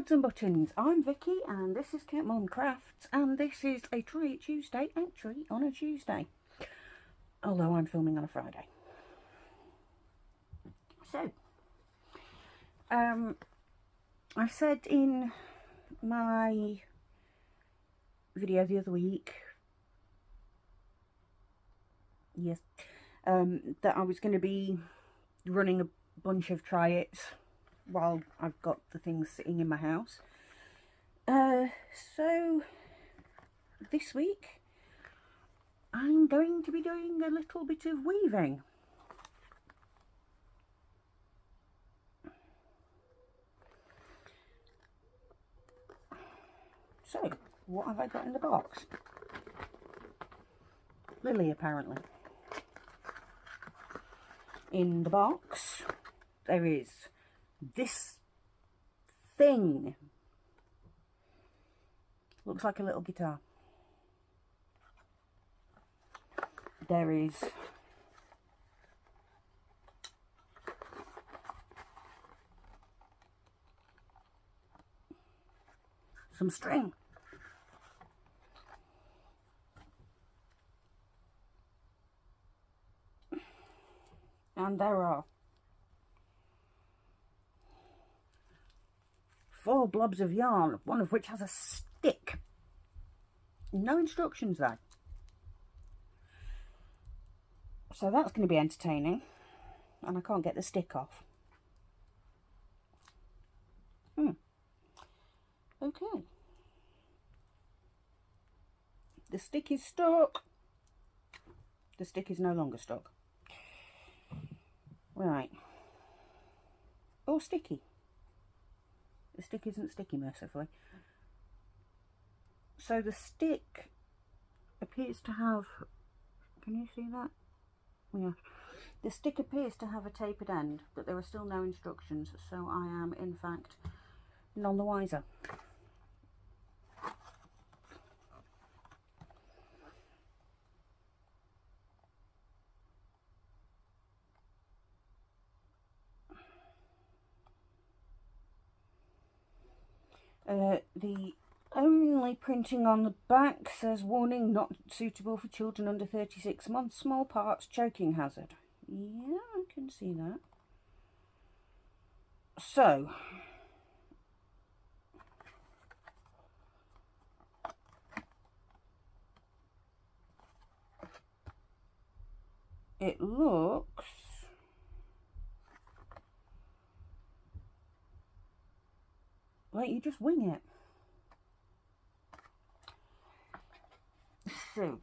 buds and buttons. I'm Vicky and this is Cat Mom Crafts, and this is a Try It Tuesday, actually on a Tuesday, although I'm filming on a Friday. So, I said in my video the other week, yes, that I was going to be running a bunch of Try It's while I've got the things sitting in my house. So this week I'm going to be doing a little bit of weaving. So, what have I got in the box? Lily, apparently. In the box there is this thing. Looks like a little guitar. There is some string. And there are 4 blobs of yarn, one of which has a stick. No instructions though. So that's going to be entertaining. And I can't get the stick off. Okay. The stick is stuck. The stick is no longer stuck. Right. Or sticky. The stick isn't sticky, mercifully. So the stick appears to have... Can you see that? Yeah. The stick appears to have a tapered end, but there are still no instructions, so I am, in fact, none the wiser. The only printing on the back says warning, not suitable for children under 36 months, small parts, choking hazard. Yeah, I can see that. So, it looks like you just wing it. So,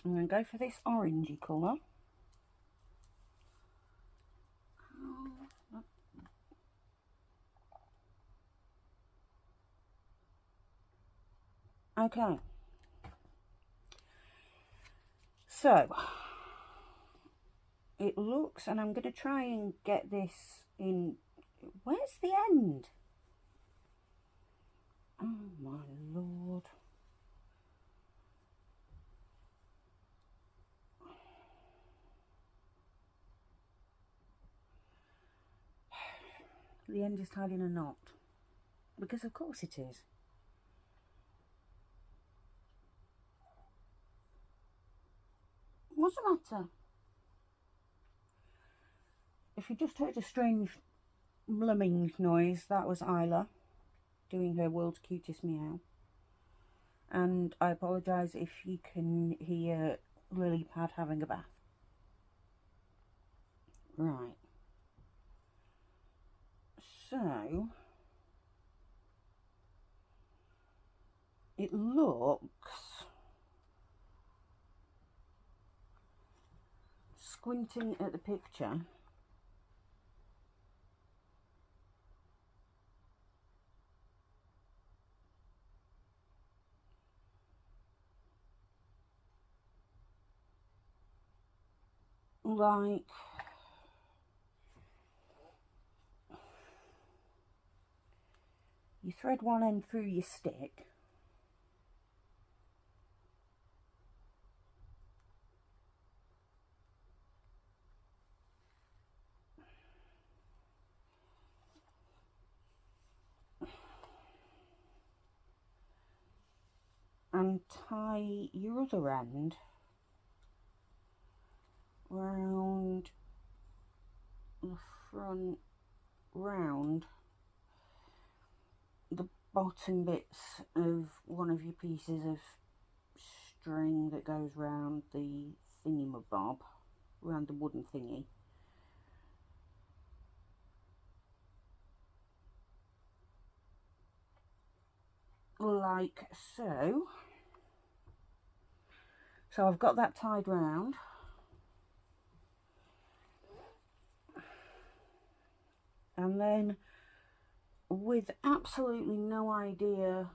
I'm going to go for this orangey colour. Okay. So, it looks, and I'm going to try and get this in... Where's the end? Oh my lord. The end is tied in a knot. Because of course it is. What's the matter? If you just heard a strange blumming noise, that was Isla doing her world's cutest meow. And I apologise if you can hear Lily Pad having a bath. Right. So, it looks, squinting at the picture, like you thread one end through your stick and tie your other end round the front, round the bottom bits of one of your pieces of string that goes round the thingamabob, round the wooden thingy. Like so. So I've got that tied round. And then, with absolutely no idea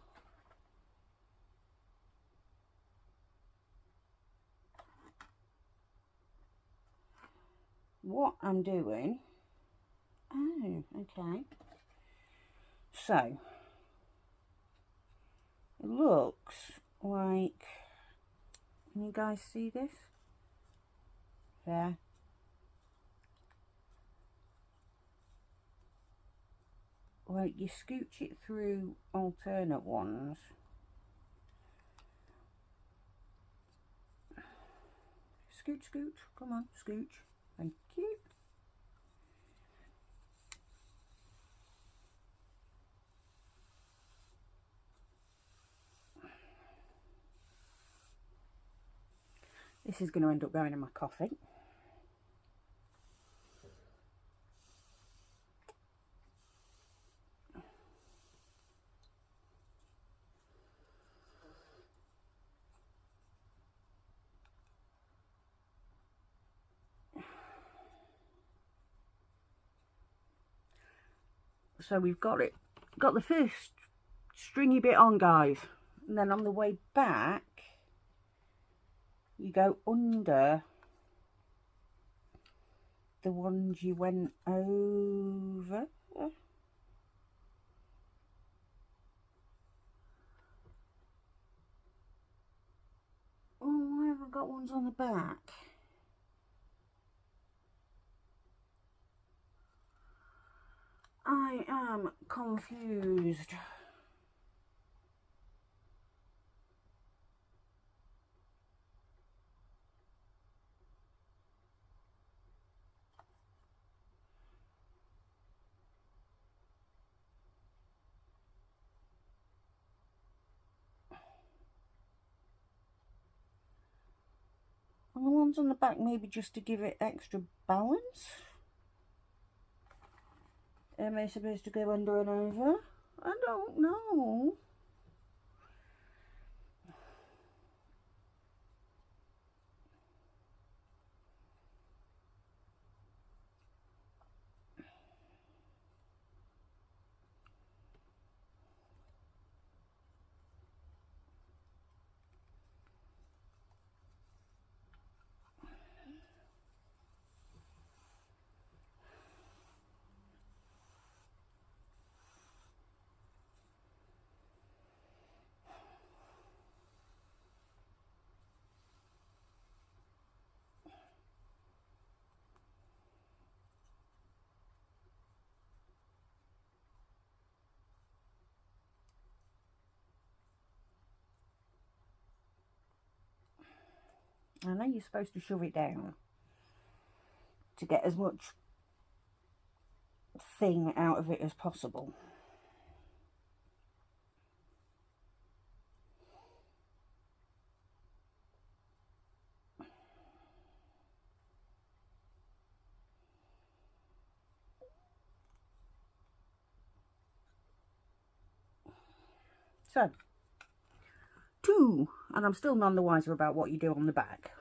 what I'm doing, oh, okay, so it looks like, can you guys see this? There. Like, you scooch it through alternate ones. Scooch, scooch, come on, scooch. Thank you. This is going to end up going in my coffee. So we've got the first stringy bit on, guys, and then on the way back you go under the ones you went over. Oh, I haven't got ones on the back. I am confused. And the ones on the back maybe just to give it extra balance. Am I supposed to go under and over? I don't know. I know you're supposed to shove it down to get as much thing out of it as possible. So, 2, and I'm still none the wiser about what you do on the back.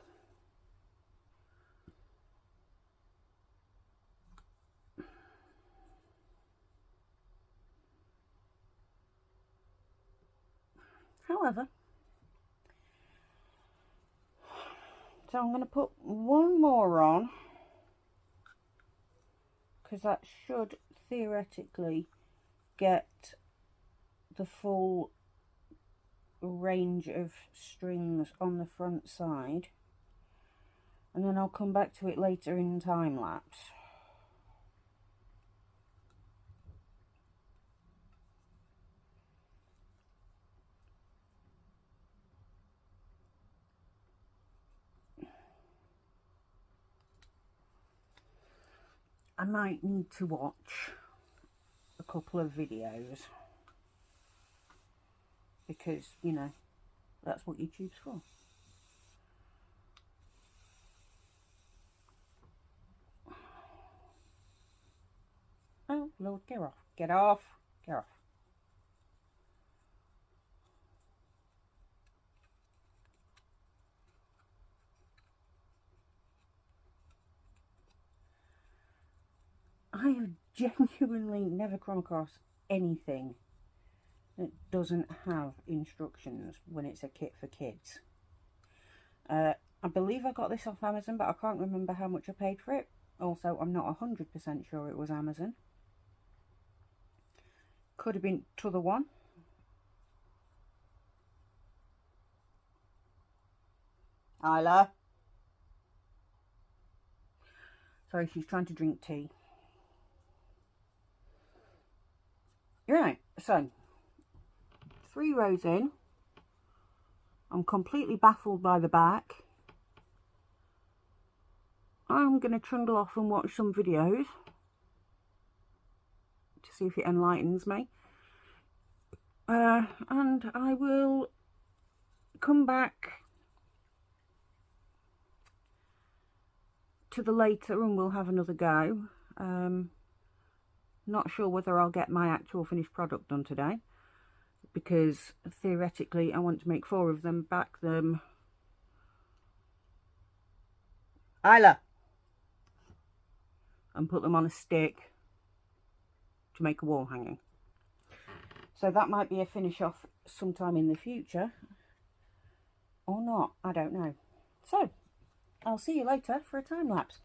However, so I'm going to put one more on, because that should theoretically get the full range of strings on the front side, and then I'll come back to it later in time lapse. I might need to watch a couple of videos because, you know, that's what YouTube's for. Oh, Lord, get off. Get off. Get off. I have genuinely never come across anything that doesn't have instructions when it's a kit for kids. I believe I got this off Amazon, but I can't remember how much I paid for it. Also, I'm not 100% sure it was Amazon. Could have been t'other one. Isla. Sorry, she's trying to drink tea. Right, so 3 rows in. I'm completely baffled by the back. I'm going to trundle off and watch some videos to see if it enlightens me. And I will come back to the later and we'll have another go. Not sure whether I'll get my actual finished product done today, because theoretically I want to make 4 of them, back them. Isla! And put them on a stick to make a wall hanging. So that might be a finish off sometime in the future, or not, I don't know. So I'll see you later for a time lapse.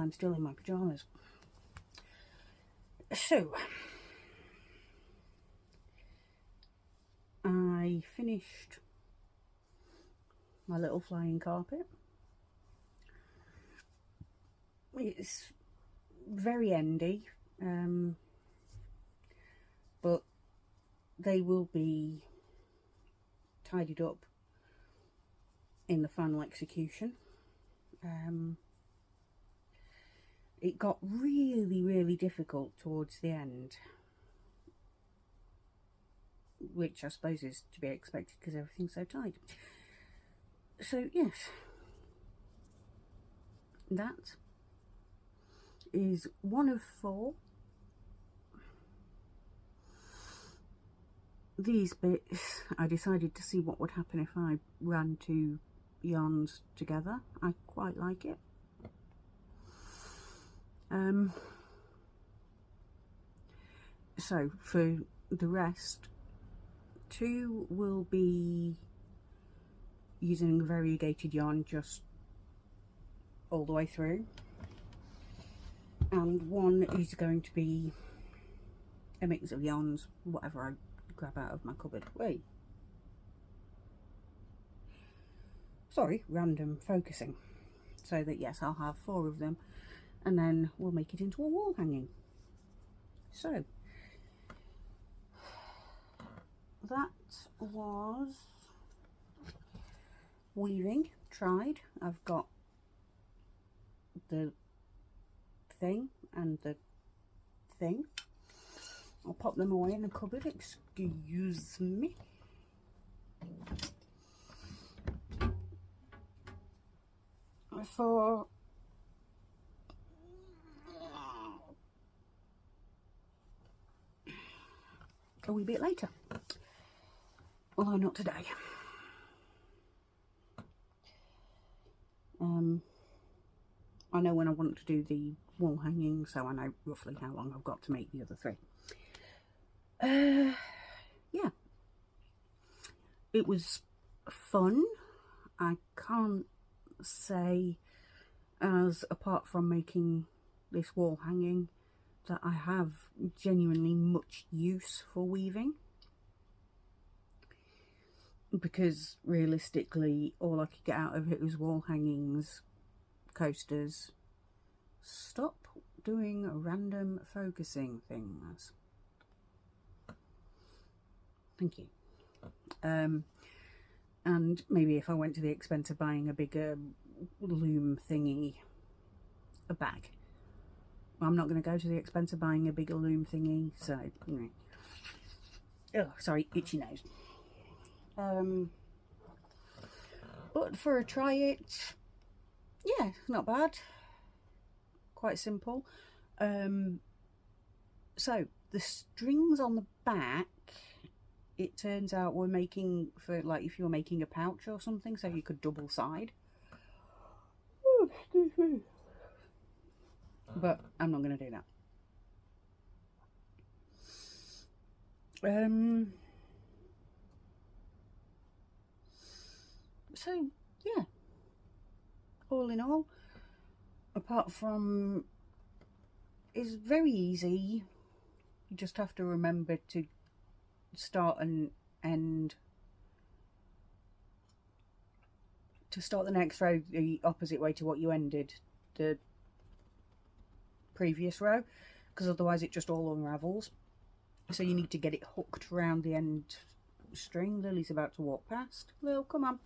I'm still in my pyjamas. So, I finished my little flying carpet. It's very endy, but they will be tidied up in the final execution. It got really difficult towards the end, which I suppose is to be expected because everything's so tight. So yes, that is one of 4. These bits, I decided to see what would happen if I ran 2 yarns together. I quite like it. So for the rest, 2 will be using variegated yarn just all the way through, and 1 is going to be a mix of yarns, whatever I grab out of my cupboard. Wait, sorry, random focusing. So that yes, I'll have 4 of them, and then we'll make it into a wall hanging. So that was weaving tried. I've got the thing and the thing. I'll pop them away in the cupboard, excuse me. For a wee bit later, although not today. I know when I want to do the wall hanging, so I know roughly how long I've got to make the other 3. Yeah, it was fun. I can't say, as apart from making this wall hanging, that I have genuinely much use for weaving, because realistically all I could get out of it was wall hangings, coasters. Stop doing random focusing things. Thank you. And maybe if I went to the expense of buying a bigger loom thingy, a bag. I'm not going to go to the expense of buying a bigger loom thingy, so, oh, sorry, itchy nose. But for a try it, yeah, not bad. Quite simple. So the strings on the back, it turns out we're making for, like, if you were making a pouch or something, so you could double side. Oh, excuse me. But I'm not going to do that. So yeah, all in all, apart from, it's very easy. You just have to remember to start and end, to start the next row the opposite way to what you ended the previous row, because otherwise it just all unravels. So you need to get it hooked around the end string. Lily's about to walk past. Lil, come on.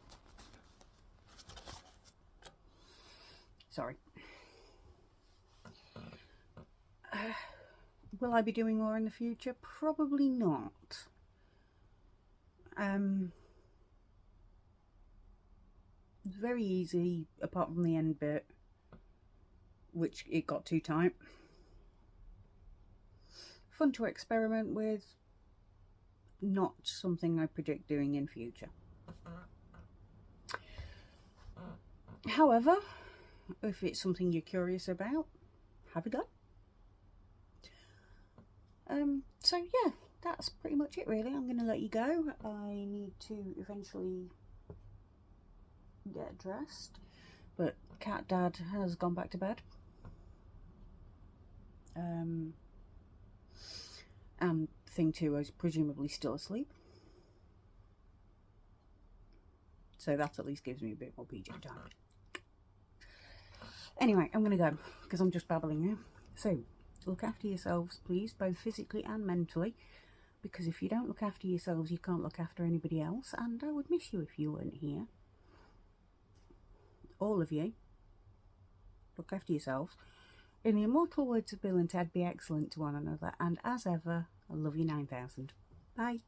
Sorry. Will I be doing more in the future? Probably not. Very easy, apart from the end bit, which it got too tight. Fun to experiment with, not something I predict doing in future. However, if it's something you're curious about, have a go. So yeah, that's pretty much it really. I'm going to let you go. I need to eventually get dressed, but Cat Dad has gone back to bed, And thing 2 is presumably still asleep. So that at least gives me a bit more PJ time. Anyway, I'm going to go because I'm just babbling now. So, look after yourselves, please, both physically and mentally. Because if you don't look after yourselves, you can't look after anybody else. And I would miss you if you weren't here. All of you. Look after yourselves. In the immortal words of Bill and Ted, be excellent to one another. And as ever, I love you 9,000. Bye.